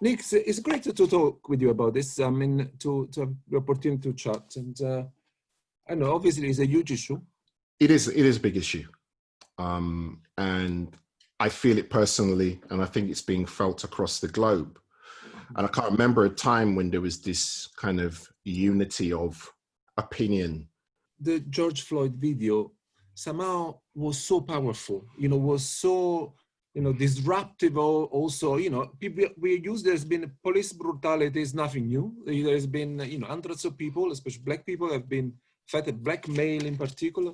Nick, it's great to talk with you about this. I mean, to have the opportunity to chat. And I know, obviously, it's a huge issue. It is a big issue. And I feel it personally, and I think it's being felt across the globe. And I can't remember a time when there was this kind of unity of opinion. The George Floyd video somehow was so powerful, was so, disruptive. Also, people we use, there's been police brutality is nothing new. There's been, hundreds of people, especially black people, have been affected, black male in particular.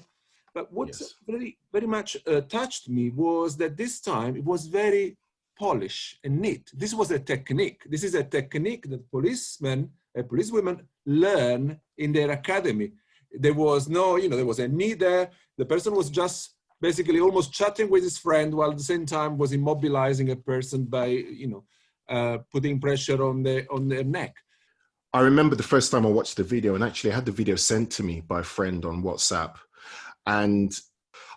But what very, very much touched me was that this time it was very polished and neat. This was a technique. This is a technique that policemen and policewomen learn in their academy. There was no, there was a knee there. The person was just basically almost chatting with his friend while at the same time was immobilizing a person by, putting pressure on their neck. I remember the first time I watched the video, and actually I had the video sent to me by a friend on WhatsApp. And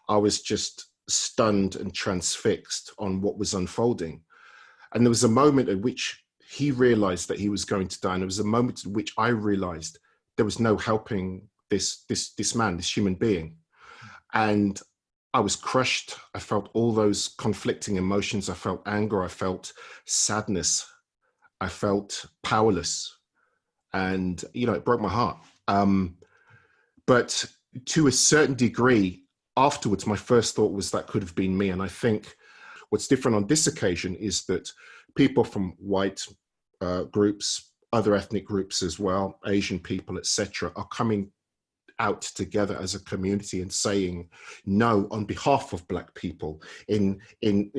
I was just stunned and transfixed on what was unfolding. And there was a moment at which he realized that he was going to die. And there was a moment at which I realized there was no helping this man, this human being. And I was crushed. I felt all those conflicting emotions. I felt anger. I felt sadness. I felt powerless. And, it broke my heart. But to a certain degree, afterwards, my first thought was that could have been me. And I think what's different on this occasion is that people from white groups, other ethnic groups as well, Asian people, etc., are coming out together as a community and saying no on behalf of Black people in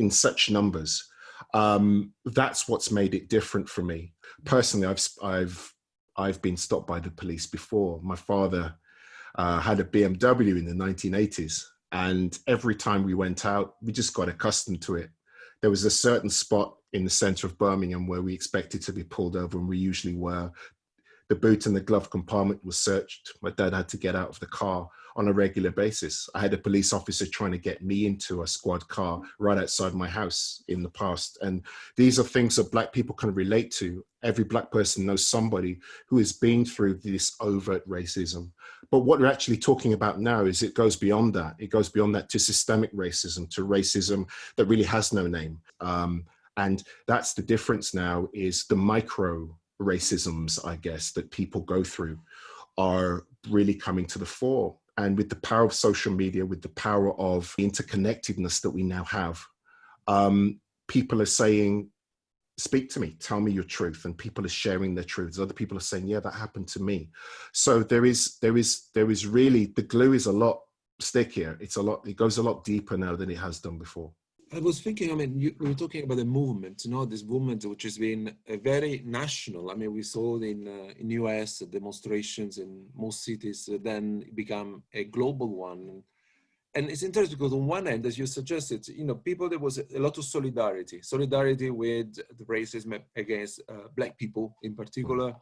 such numbers. That's what's made it different for me. Personally, I've been stopped by the police before. My father had a BMW in the 1980s. And every time we went out, we just got accustomed to it. There was a certain spot in the center of Birmingham where we expected to be pulled over, and we usually were. The boot and the glove compartment was searched. My dad had to get out of the car on a regular basis. I had a police officer trying to get me into a squad car right outside my house in the past. And these are things that Black people can relate to. Every Black person knows somebody who has been through this overt racism. But what we're actually talking about now is it goes beyond that. It goes beyond that to systemic racism, to racism that really has no name. And that's the difference now, is the micro racisms, I guess, that people go through are really coming to the fore. And with the power of social media, with the power of the interconnectedness that we now have, people are saying, speak to me, tell me your truth. And people are sharing their truths. Other people are saying, yeah, that happened to me. So there is really, the glue is a lot stickier. It goes a lot deeper now than it has done before. I was thinking, we were talking about the movement, this movement which has been very national. We saw in US demonstrations in most cities, then become a global one. And it's interesting because on one end, as you suggested, people, there was a lot of solidarity with the racism against Black people in particular.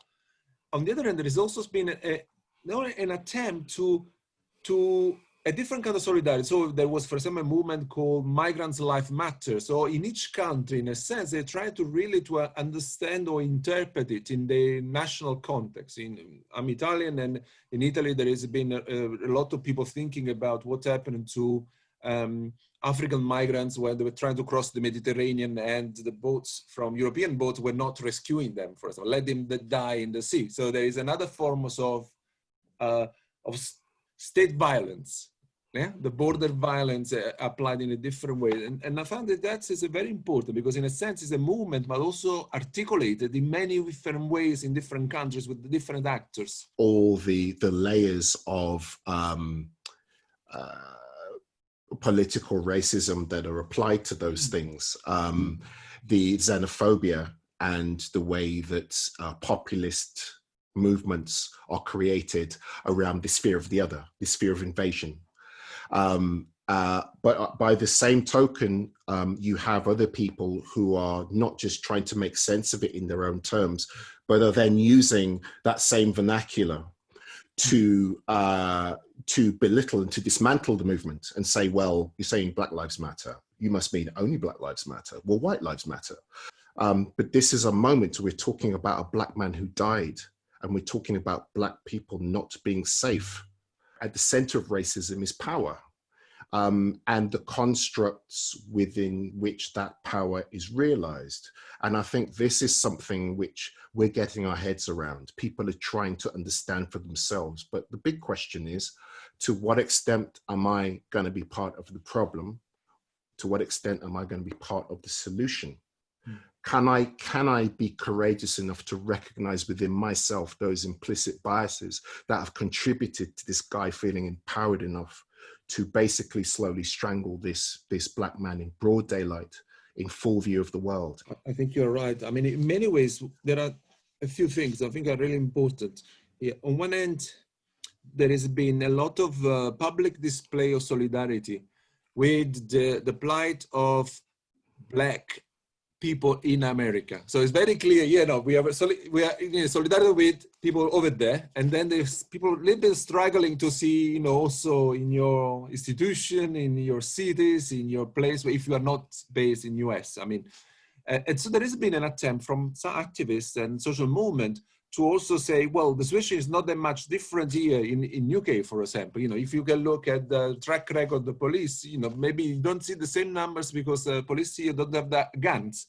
On the other hand, there has also been an attempt to a different kind of solidarity. So there was, for example, a movement called Migrants' Life Matter. So in each country, in a sense, they try to really understand or interpret it in the national context. I'm Italian, and in Italy, there has been a lot of people thinking about what happened to African migrants when they were trying to cross the Mediterranean, and the boats from European boats were not rescuing them, for example, let them die in the sea. So there is another form of state violence. Yeah, the border violence applied in a different way. And I found that is very important because in a sense it's a movement, but also articulated in many different ways in different countries with different actors. All the layers of political racism that are applied to those things, the xenophobia and the way that populist movements are created around this fear of the other, this fear of invasion. But by the same token, you have other people who are not just trying to make sense of it in their own terms, but are then using that same vernacular to belittle and to dismantle the movement and say, well, you're saying Black Lives Matter. You must mean only Black Lives Matter. Well, white lives matter. But this is a moment where we're talking about a Black man who died, and we're talking about Black people not being safe. At the center of racism is power, and the constructs within which that power is realized. And I think this is something which we're getting our heads around. People are trying to understand for themselves. But the big question is, to what extent am I going to be part of the problem? To what extent am I going to be part of the solution? Can I be courageous enough to recognize within myself those implicit biases that have contributed to this guy feeling empowered enough to basically slowly strangle this Black man in broad daylight, in full view of the world? I think you're right. I mean, in many ways, there are a few things I think are really important. Yeah, on one end, there has been a lot of public display of solidarity with the plight of Black people in America. So it's very clear, we are in solidarity with people over there, and then there's people a little bit struggling to see, also in your institution, in your cities, in your place, if you are not based in US. I mean, and so there has been an attempt from some activists and social movement to also say, well, the situation is not that much different here in UK, for example. If you can look at the track record of the police, maybe you don't see the same numbers because the police here don't have the guns.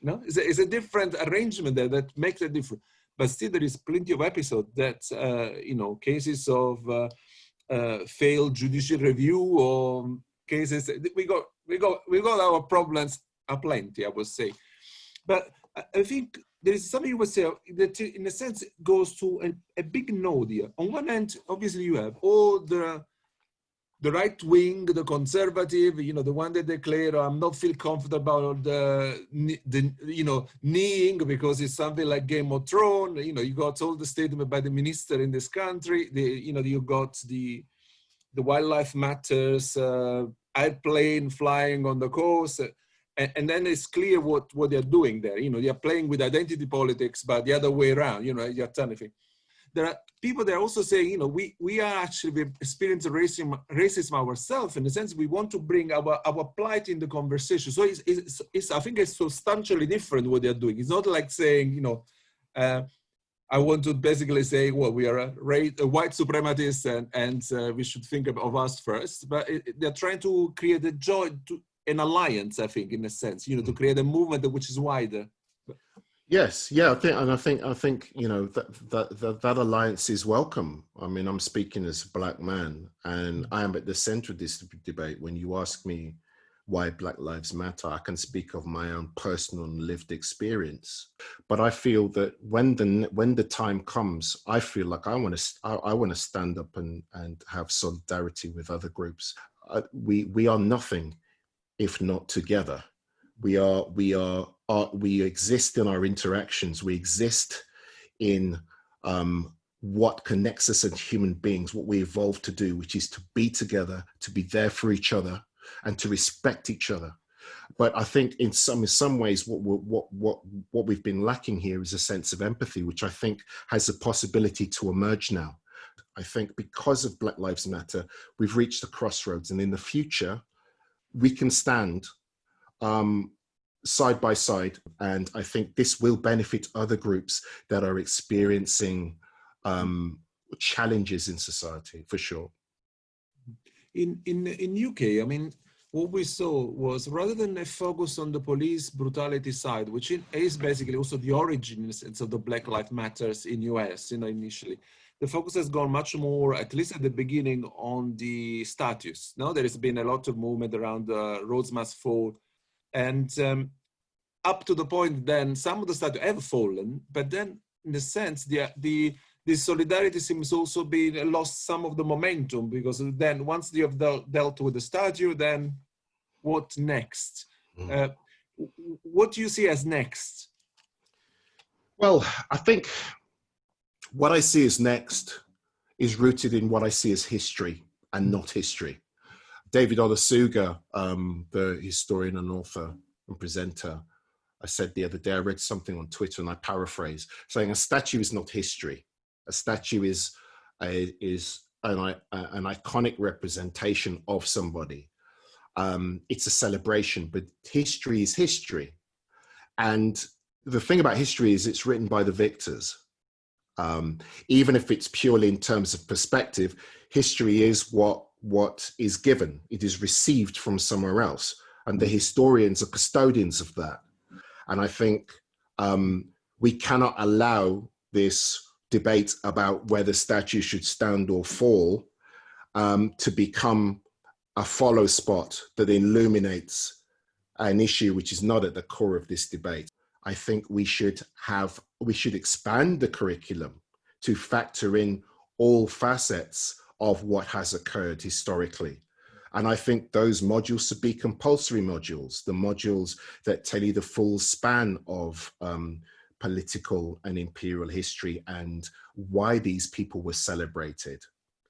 It's a different arrangement there that makes it different. But still, there is plenty of episodes that, cases of failed judicial review or cases. We got our problems aplenty, I would say. But I think there is something you would say that, in a sense, goes to a big node here. On one hand, obviously, you have all the right wing, the conservative, the one that declare, I'm not feel comfortable about the kneeing because it's something like Game of Thrones. You got all the statement by the minister in this country. You got the wildlife matters, airplane flying on the coast. And then it's clear what they're doing there. They're playing with identity politics, but the other way around, you're telling me. There are people that are also saying, we are actually experiencing racism ourselves, in the sense we want to bring our plight in the conversation. So it's I think it's substantially different what they're doing. It's not like saying, I want to basically say, well, we are a white supremacists and we should think of us first. But they're trying to create an alliance, I think, in a sense, to create a movement which is wider. Yes, yeah, I think that alliance is welcome. I mean, I'm speaking as a Black man, and I am at the center of this debate. When you ask me why Black Lives Matter, I can speak of my own personal and lived experience. But I feel that when the time comes, I feel like I want to stand up and have solidarity with other groups. We are nothing if not together. We exist in our interactions. We exist in what connects us as human beings, what we evolved to do, which is to be together, to be there for each other, and to respect each other. But I think in some ways, what we've been lacking here is a sense of empathy, which I think has a possibility to emerge now. I think because of Black Lives Matter, we've reached a crossroads, and in the future, we can stand side by side, and I think this will benefit other groups that are experiencing challenges in society, for sure. In UK, I mean, what we saw was, rather than a focus on the police brutality side, which is basically also the origin, in a sense, of the Black Lives Matters in US, initially, the focus has gone much more, at least at the beginning, on the status. Now there has been a lot of movement around the roads must fall, and up to the point then some of the statues have fallen, but then in a sense the solidarity seems also be lost some of the momentum, because then once you have dealt with the statue, then what next? What do you see as next? Well, I think what I see as next is rooted in what I see as history and not history. David Olusoga, the historian and author and presenter, I said the other day, I read something on Twitter and I paraphrase, saying a statue is not history. A statue is an iconic representation of somebody. It's a celebration, but history is history. And the thing about history is it's written by the victors. Even if it's purely in terms of perspective, history is what is given. It is received from somewhere else. And the historians are custodians of that. And I think we cannot allow this debate about whether statues should stand or fall to become a follow spot that illuminates an issue which is not at the core of this debate. I think we should expand the curriculum to factor in all facets of what has occurred historically. And I think those modules should be compulsory modules, the modules that tell you the full span of political and imperial history and why these people were celebrated.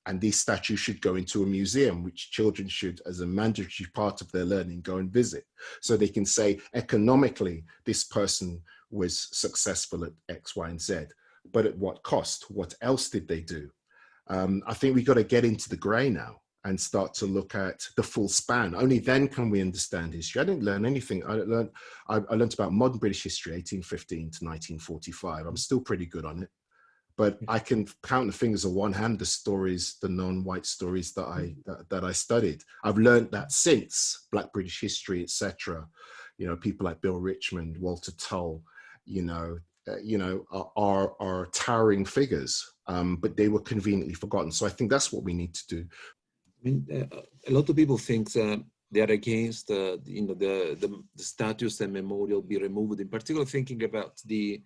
And these statues should go into a museum, which children should, as a mandatory part of their learning, go and visit. So they can say, economically, this person was successful at X, Y, and Z. But at what cost? What else did they do? I think we've got to get into the gray now and start to look at the full span. Only then can we understand history. I didn't learn anything. I learned about modern British history, 1815 to 1945. I'm still pretty good on it. But I can count the fingers on one hand the stories, the non-white stories that I studied. I've learned that since Black British history, etc. You know, people like Bill Richmond, Walter Tull, are towering figures, but they were conveniently forgotten. So I think that's what we need to do. I mean, a lot of people think they are against the statues and memorial be removed. In particular, thinking about the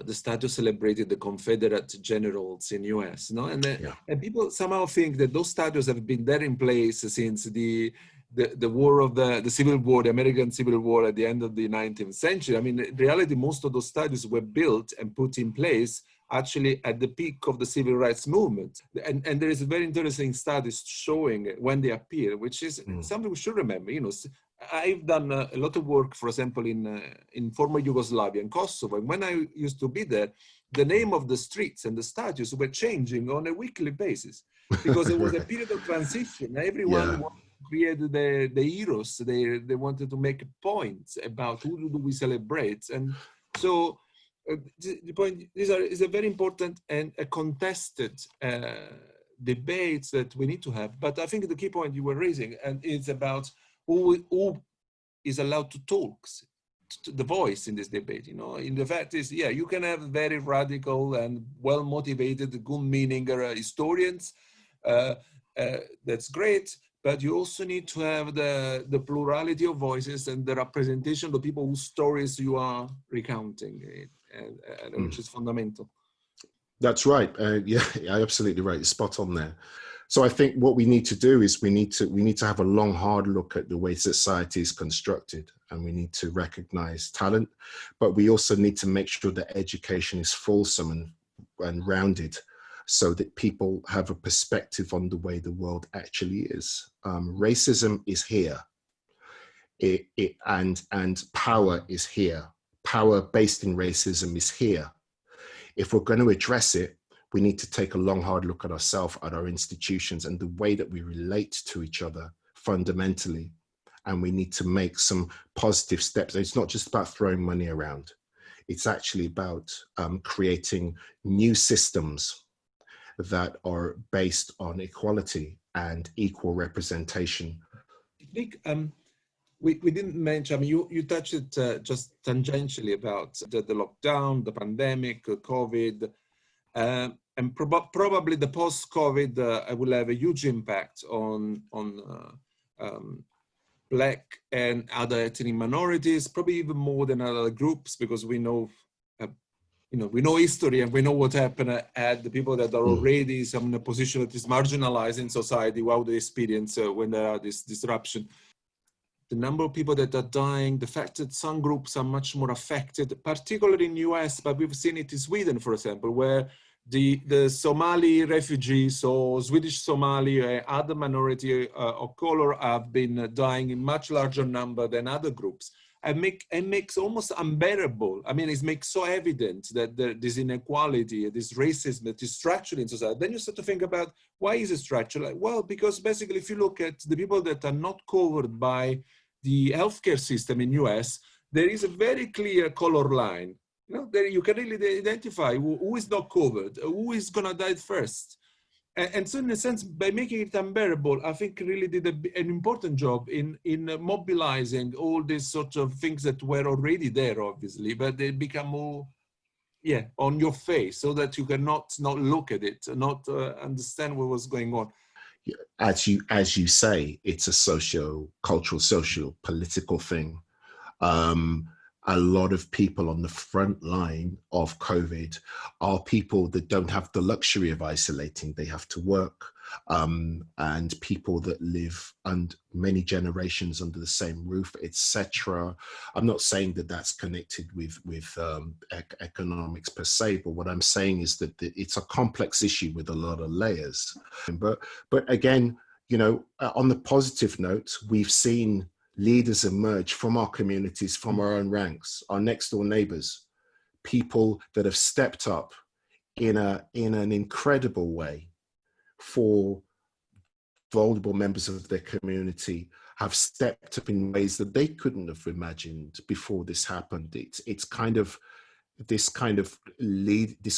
statue celebrated the Confederate generals in US, no? And people somehow think that those statues have been there in place since the war of the Civil War, the American Civil War at the end of the 19th century. I mean, in reality, most of those statues were built and put in place actually at the peak of the civil rights movement. And there is a very interesting studies showing when they appear, which is something we should remember. You know, I've done a lot of work, for example, in former Yugoslavia and Kosovo. And when I used to be there, the name of the streets and the statues were changing on a weekly basis because it was a period of transition. Everyone created the heroes. They wanted to make points about who do we celebrate. And so the point is a very important and a contested debates that we need to have. But I think the key point you were raising and it's about who is allowed to talk, the voice in this debate. You know, in the fact is, you can have very radical and well-motivated, good-meaning historians. That's great, but you also need to have the plurality of voices and the representation of the people whose stories you are recounting, and which is fundamental. That's right. Yeah, absolutely right. You're spot on there. So I think what we need to do is we need to have a long, hard look at the way society is constructed, and we need to recognize talent, but we also need to make sure that education is fulsome and rounded so that people have a perspective on the way the world actually is. Racism is here, and power is here. Power based in racism is here. If we're going to address it, we need to take a long, hard look at ourselves, at our institutions, and the way that we relate to each other fundamentally. And we need to make some positive steps. It's not just about throwing money around. It's actually about creating new systems that are based on equality and equal representation. Nick, we didn't mention, I mean, you touched it just tangentially about the lockdown, the pandemic, COVID, and probably the post-COVID will have a huge impact on Black and other ethnic minorities, probably even more than other groups, because we know, we know history and we know what happened at the people that are already in a position that is marginalized in society, how they experience when there are this disruption. The number of people that are dying, the fact that some groups are much more affected, particularly in the US, but we've seen it in Sweden, for example, where the Somali refugees or Swedish Somali other minority of color have been dying in much larger number than other groups. it makes almost unbearable. I mean, it makes so evident that this inequality, this racism that is structural in society. Then you start to think about, why is it structural? Well, because basically, if you look at the people that are not covered by the healthcare system in US, there is a very clear color line. You know, there you can really identify who is not covered, who is gonna die first. And so in a sense, by making it unbearable, I think really did an important job in mobilizing all these sorts of things that were already there, obviously, but they become more, yeah, on your face, so that you cannot not look at it, not understand what was going on. As you say, it's a socio-cultural, social-political thing. A lot of people on the front line of COVID are people that don't have the luxury of isolating. They have to work, and people that live and many generations under the same roof, etc. I'm not saying that that's connected with economics per se, but what I'm saying is that it's a complex issue with a lot of layers. But again, you know, on the positive note, we've seen leaders emerge from our communities, from our own ranks, our next door neighbors, people that have stepped up in an incredible way for vulnerable members of their community, have stepped up in ways that they couldn't have imagined before this happened. It's kind of this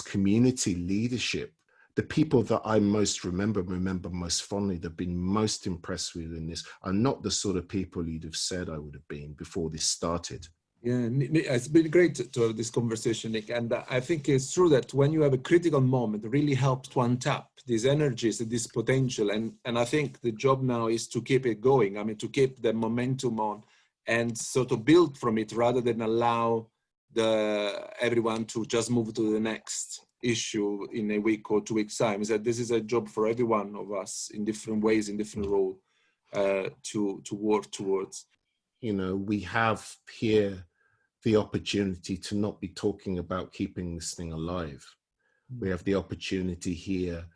community leadership. The people that I most remember most fondly, that have been most impressed with in this, are not the sort of people you'd have said I would have been before this started. Yeah, it's been great to have this conversation, Nick. And I think it's true that when you have a critical moment, it really helps to untap these energies and this potential. And I think the job now is to keep it going. I mean, to keep the momentum on and sort of build from it, rather than allow everyone to just move to the next issue in a week or 2 weeks' time. Is that this is a job for every one of us in different ways, in different roles, to work towards. You know, we have here the opportunity to not be talking about keeping this thing alive. We have the opportunity here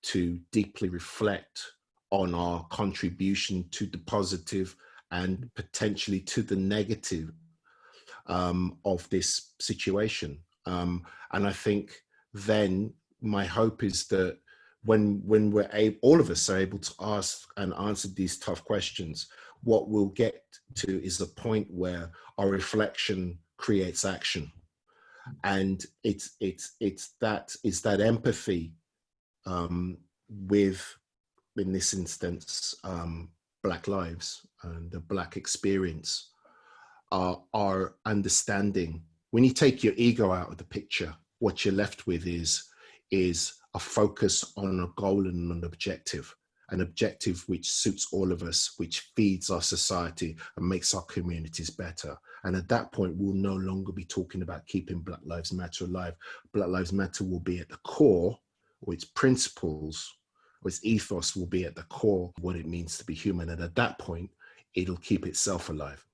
to deeply reflect on our contribution to the positive and potentially to the negative of this situation. And I think then my hope is that when we're all of us are able to ask and answer these tough questions, what we'll get to is the point where our reflection creates action. And it's that empathy with, in this instance, Black lives and the Black experience, our understanding. When you take your ego out of the picture, what you're left with is a focus on a goal and an objective which suits all of us, which feeds our society and makes our communities better. And at that point, we'll no longer be talking about keeping Black Lives Matter alive. Black Lives Matter will be at the core, or its principles, or its ethos will be at the core of what it means to be human. And at that point, it'll keep itself alive.